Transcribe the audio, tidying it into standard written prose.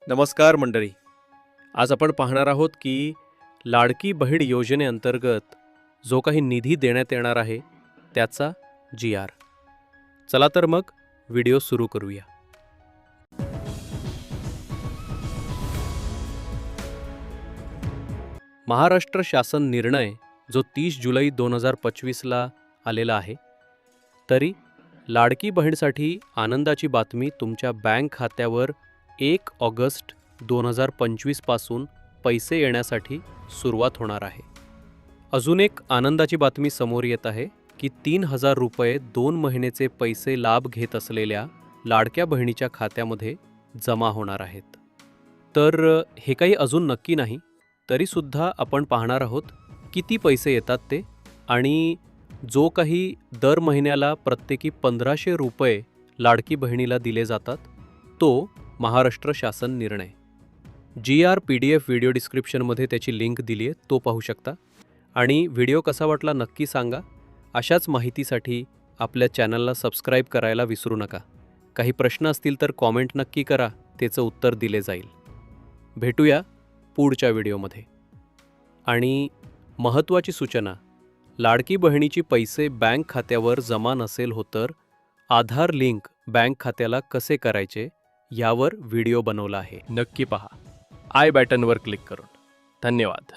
नमस्कार मंडळी. आज आपण पाहणार आहोत की लाडकी बहीण योजनेअंतर्गत जो काही निधी देण्यात येणार आहे त्याचा GR. चला तर मग व्हिडिओ सुरू करूया. महाराष्ट्र शासन निर्णय जो 30 जुलै 2025ला आलेला आहे. तरी लाडकी बहीणसाठी आनंदाची बातमी, तुमच्या बँक खात्यावर 1 ऑगस्ट 2025 पासून पैसे येण्यासाठी सुरुवात होणार आहे. अजून एक आनंदाची बातमी समोर येत आहे की 3,000 रुपये 2 महिन्याचे पैसे लाभ घेत असलेल्या लाडक्या बहिणीच्या खात्यामध्ये जमा होणार आहेत. तर हे काही अजून नक्की नाही, तरीसुद्धा आपण पाहणार आहोत किती पैसे येतात ते, आणि जो काही दर महिन्याला प्रत्येकी 1,500 रुपये लाडकी बहिणीला दिले जातात तो महाराष्ट्र शासन निर्णय. GR PDF व्हिडिओ डिस्क्रिप्शनमध्ये त्याची लिंक दिली आहे, तो पाहू शकता. आणि व्हिडिओ कसा वाटला नक्की सांगा. अशाच माहितीसाठी आपल्या चॅनलला सबस्क्राईब करायला विसरू नका. काही प्रश्न असतील तर कॉमेंट नक्की करा, त्याचं उत्तर दिले जाईल. भेटूया पुढच्या व्हिडिओमध्ये. आणि महत्त्वाची सूचना, लाडकी बहिणीची पैसे बँक खात्यावर जमा नसेल हो तर आधार लिंक बँक खात्याला कसे करायचे यावर व्हिडिओ बनवला आहे, नक्की पहा. आय बॅटनवर क्लिक करून. धन्यवाद.